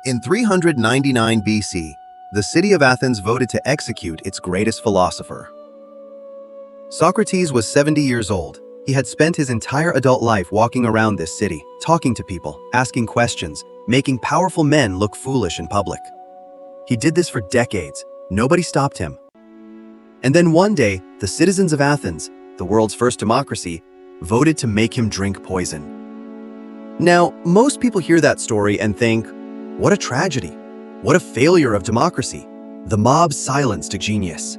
In 399 BC, the city of Athens voted to execute its greatest philosopher. Socrates was 70 years old. He had spent his entire adult life walking around this city, talking to people, asking questions, making powerful men look foolish in public. He did this for decades. Nobody stopped him. And then one day, the citizens of Athens, the world's first democracy, voted to make him drink poison. Now, most people hear that story and think, what a tragedy. What a failure of democracy. The mob silenced a genius.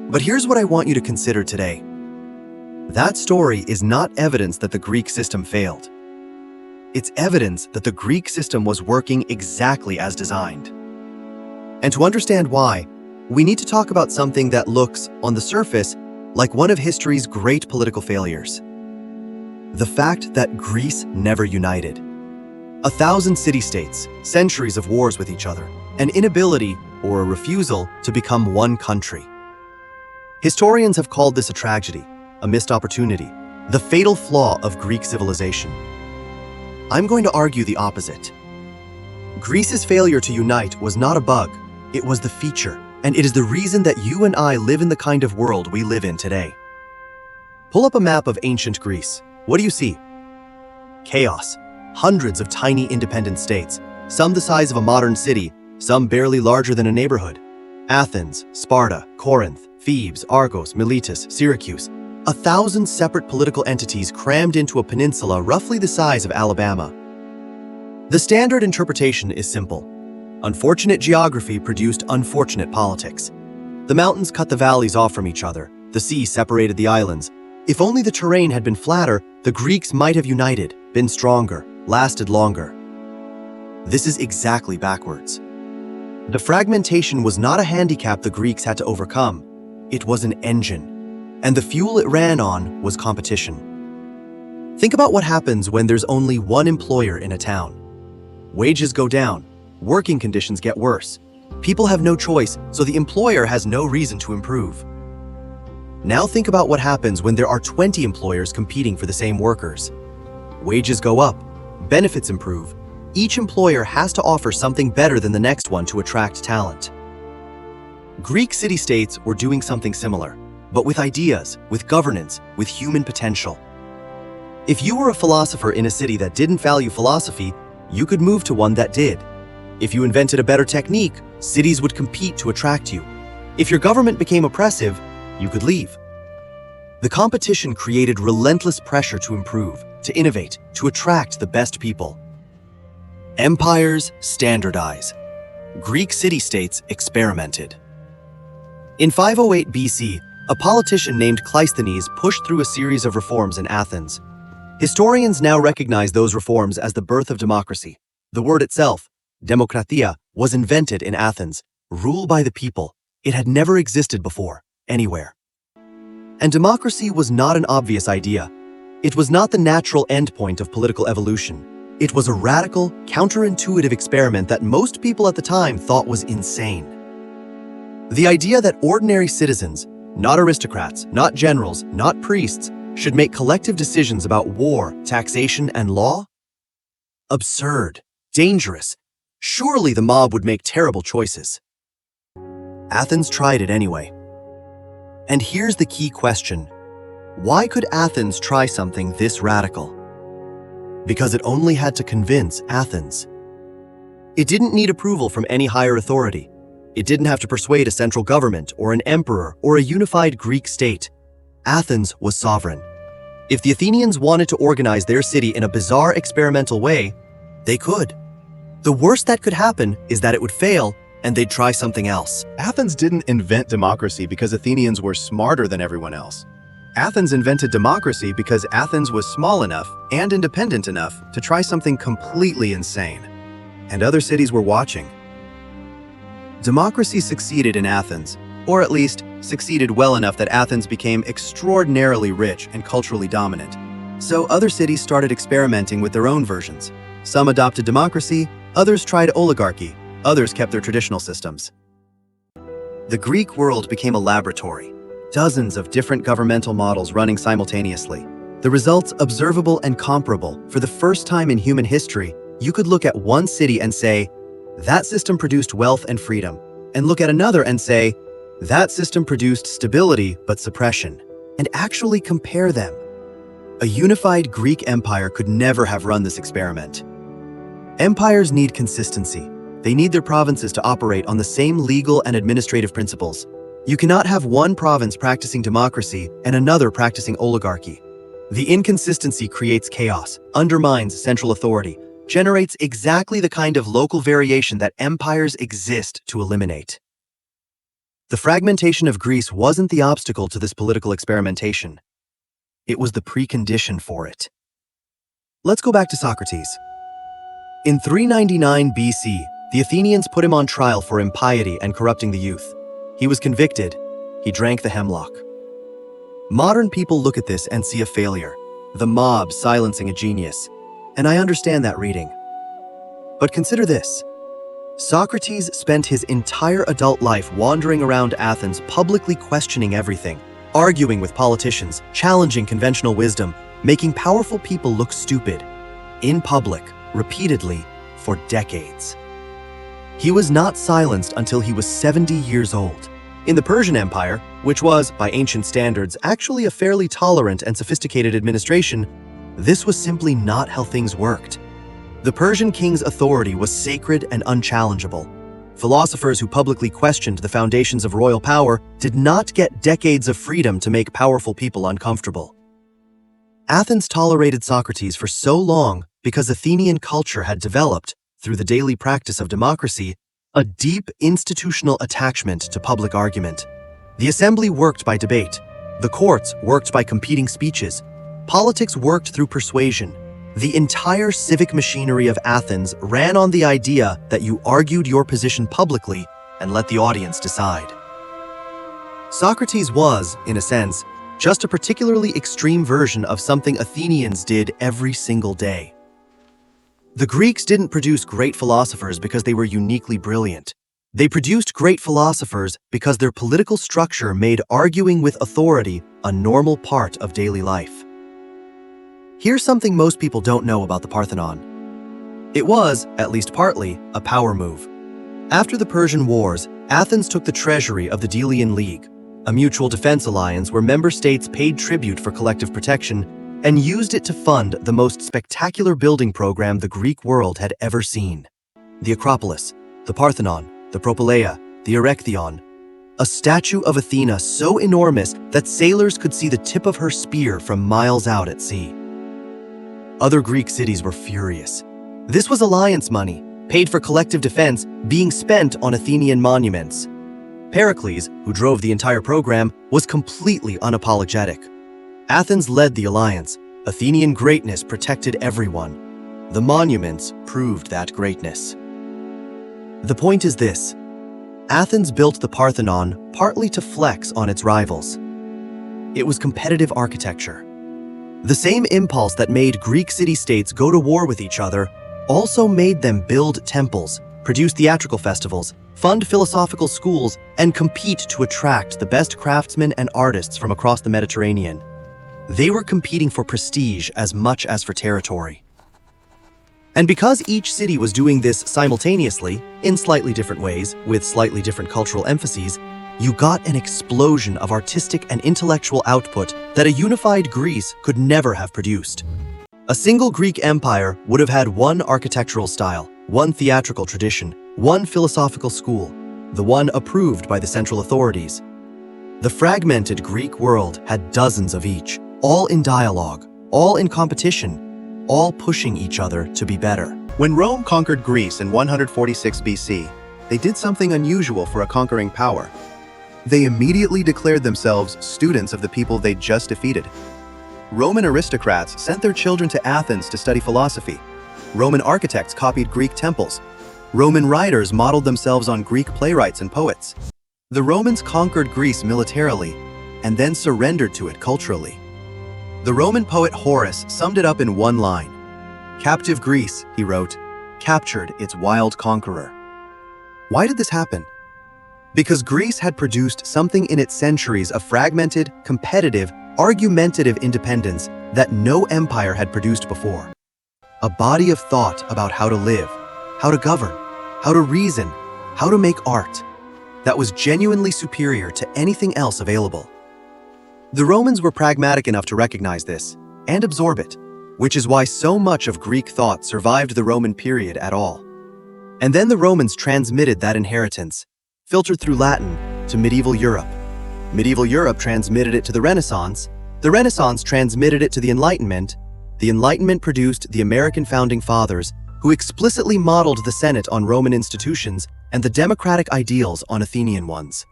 But here's what I want you to consider today. That story is not evidence that the Greek system failed. It's evidence that the Greek system was working exactly as designed. And to understand why, we need to talk about something that looks, on the surface, like one of history's great political failures. The fact that Greece never united. 1,000 city-states, centuries of wars with each other, an inability or a refusal to become one country. Historians have called this a tragedy, a missed opportunity, the fatal flaw of Greek civilization. I'm going to argue the opposite. Greece's failure to unite was not a bug, it was the feature, and it is the reason that you and I live in the kind of world we live in today. Pull up a map of ancient Greece. What do you see? Chaos. Hundreds of tiny independent states, some the size of a modern city, some barely larger than a neighborhood. Athens, Sparta, Corinth, Thebes, Argos, Miletus, Syracuse. 1,000 separate political entities crammed into a peninsula roughly the size of Alabama. The standard interpretation is simple. Unfortunate geography produced unfortunate politics. The mountains cut the valleys off from each other. The sea separated the islands. If only the terrain had been flatter, the Greeks might have united, been stronger, lasted longer. This is exactly backwards. The fragmentation was not a handicap the Greeks had to overcome. It was an engine, and the fuel it ran on was competition. Think about what happens when there's only one employer in a town. Wages go down, working conditions get worse. People have no choice, so the employer has no reason to improve. Now think about what happens when there are 20 employers competing for the same workers. Wages go up, benefits improve. Each employer has to offer something better than the next one to attract talent. Greek city-states were doing something similar, but with ideas, with governance, with human potential. If you were a philosopher in a city that didn't value philosophy, you could move to one that did. If you invented a better technique, cities would compete to attract you. If your government became oppressive, you could leave. The competition created relentless pressure to improve, to innovate, to attract the best people. Empires standardize. Greek city-states experimented. In 508 BC, a politician named Cleisthenes pushed through a series of reforms in Athens. Historians now recognize those reforms as the birth of democracy. The word itself, demokratia, was invented in Athens, rule by the people. It had never existed before, anywhere. And democracy was not an obvious idea. It was not the natural endpoint of political evolution. It was a radical, counterintuitive experiment that most people at the time thought was insane. The idea that ordinary citizens, not aristocrats, not generals, not priests, should make collective decisions about war, taxation, and law? Absurd, dangerous. Surely the mob would make terrible choices. Athens tried it anyway. And here's the key question. Why could Athens try something this radical? Because it only had to convince Athens. It didn't need approval from any higher authority. It didn't have to persuade a central government or an emperor or a unified Greek state. Athens was sovereign. If the Athenians wanted to organize their city in a bizarre experimental way, they could. The worst that could happen is that it would fail and they'd try something else. Athens didn't invent democracy because Athenians were smarter than everyone else. Athens invented democracy because Athens was small enough and independent enough to try something completely insane. And other cities were watching. Democracy succeeded in Athens, or at least succeeded well enough that Athens became extraordinarily rich and culturally dominant. So other cities started experimenting with their own versions. Some adopted democracy, others tried oligarchy, others kept their traditional systems. The Greek world became a laboratory. Dozens of different governmental models running simultaneously. The results observable and comparable for the first time in human history, You could look at one city and say, that system produced wealth and freedom, and look at another and say, that system produced stability but suppression, and actually compare them. A unified Greek empire could never have run this experiment. Empires need consistency. They need their provinces to operate on the same legal and administrative principles. You cannot have one province practicing democracy and another practicing oligarchy. The inconsistency creates chaos, undermines central authority, generates exactly the kind of local variation that empires exist to eliminate. The fragmentation of Greece wasn't the obstacle to this political experimentation. It was the precondition for it. Let's go back to Socrates. In 399 BC, the Athenians put him on trial for impiety and corrupting the youth. He was convicted. He drank the hemlock. Modern people look at this and see a failure, the mob silencing a genius. And I understand that reading. But consider this. Socrates spent his entire adult life wandering around Athens, publicly questioning everything, arguing with politicians, challenging conventional wisdom, making powerful people look stupid, in public, repeatedly, for decades. He was not silenced until he was 70 years old. In the Persian Empire, which was, by ancient standards, actually a fairly tolerant and sophisticated administration, this was simply not how things worked. The Persian king's authority was sacred and unchallengeable. Philosophers who publicly questioned the foundations of royal power did not get decades of freedom to make powerful people uncomfortable. Athens tolerated Socrates for so long because Athenian culture had developed, through the daily practice of democracy, a deep institutional attachment to public argument. The assembly worked by debate. The courts worked by competing speeches. Politics worked through persuasion. The entire civic machinery of Athens ran on the idea that you argued your position publicly and let the audience decide. Socrates was, in a sense, just a particularly extreme version of something Athenians did every single day. The Greeks didn't produce great philosophers because they were uniquely brilliant. They produced great philosophers because their political structure made arguing with authority a normal part of daily life. Here's something most people don't know about the Parthenon. It was, at least partly, a power move. After the Persian Wars, Athens took the treasury of the Delian League, a mutual defense alliance where member states paid tribute for collective protection, and used it to fund the most spectacular building program the Greek world had ever seen. The Acropolis, the Parthenon, the Propylaea, the Erechtheion, a statue of Athena so enormous that sailors could see the tip of her spear from miles out at sea. Other Greek cities were furious. This was alliance money, paid for collective defense, being spent on Athenian monuments. Pericles, who drove the entire program, was completely unapologetic. Athens led the alliance. Athenian greatness protected everyone. The monuments proved that greatness. The point is this: Athens built the Parthenon partly to flex on its rivals. It was competitive architecture. The same impulse that made Greek city-states go to war with each other also made them build temples, produce theatrical festivals, fund philosophical schools, and compete to attract the best craftsmen and artists from across the Mediterranean. They were competing for prestige as much as for territory. And because each city was doing this simultaneously, in slightly different ways, with slightly different cultural emphases, you got an explosion of artistic and intellectual output that a unified Greece could never have produced. A single Greek empire would have had one architectural style, one theatrical tradition, one philosophical school, the one approved by the central authorities. The fragmented Greek world had dozens of each, all in dialogue, all in competition, all pushing each other to be better. When Rome conquered Greece in 146 BC, they did something unusual for a conquering power. They immediately declared themselves students of the people they'd just defeated. Roman aristocrats sent their children to Athens to study philosophy. Roman architects copied Greek temples. Roman writers modeled themselves on Greek playwrights and poets. The Romans conquered Greece militarily and then surrendered to it culturally. The Roman poet Horace summed it up in one line. "Captive Greece," he wrote, "captured its wild conqueror." Why did this happen? Because Greece had produced something in its centuries of fragmented, competitive, argumentative independence that no empire had produced before. a body of thought about how to live, how to govern, how to reason, how to make art, that was genuinely superior to anything else available. The Romans were pragmatic enough to recognize this and absorb it, which is why so much of Greek thought survived the Roman period at all. And then the Romans transmitted that inheritance, filtered through Latin, to medieval Europe. Medieval Europe transmitted it to the Renaissance transmitted it to the Enlightenment produced the American founding fathers, who explicitly modeled the Senate on Roman institutions and the democratic ideals on Athenian ones.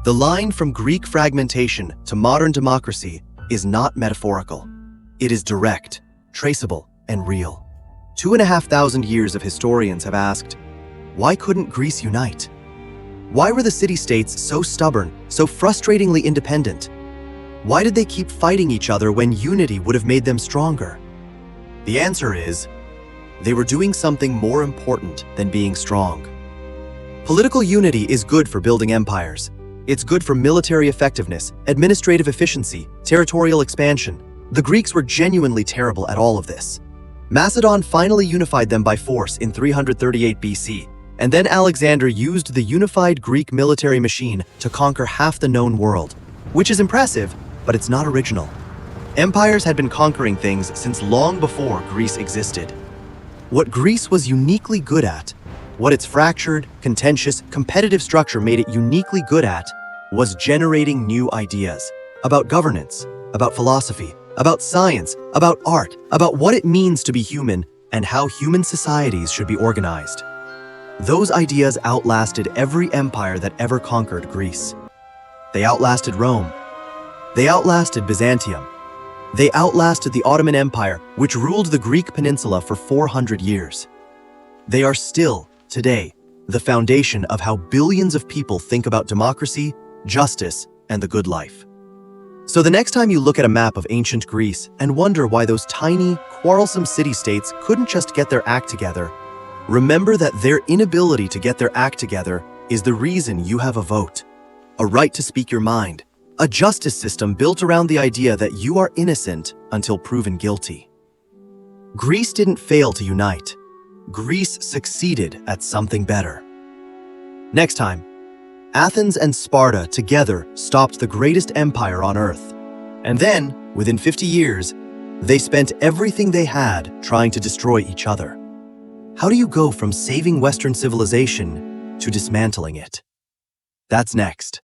The line from Greek fragmentation to modern democracy is not metaphorical. It is direct, traceable, and real. 2,500 years of historians have asked, why couldn't Greece unite? Why were the city-states so stubborn, so frustratingly independent? Why did they keep fighting each other when unity would have made them stronger? The answer is, they were doing something more important than being strong. Political unity is good for building empires. It's good for military effectiveness, administrative efficiency, territorial expansion. The Greeks were genuinely terrible at all of this. Macedon finally unified them by force in 338 BC, and then Alexander used the unified Greek military machine to conquer half the known world, which is impressive, but it's not original. Empires had been conquering things since long before Greece existed. What Greece was uniquely good at, what its fractured, contentious, competitive structure made it uniquely good at, was generating new ideas about governance, about philosophy, about science, about art, about what it means to be human and how human societies should be organized. Those ideas outlasted every empire that ever conquered Greece. They outlasted Rome. They outlasted Byzantium. They outlasted the Ottoman Empire, which ruled the Greek peninsula for 400 years. They are still, today, the foundation of how billions of people think about democracy, justice, and the good life. So the next time you look at a map of ancient Greece and wonder why those tiny, quarrelsome city-states couldn't just get their act together, remember that their inability to get their act together is the reason you have a vote, a right to speak your mind, a justice system built around the idea that you are innocent until proven guilty. Greece didn't fail to unite. Greece succeeded at something better. Next time, Athens and Sparta together stopped the greatest empire on earth. And then, within 50 years, they spent everything they had trying to destroy each other. How do you go from saving Western civilization to dismantling it? That's next.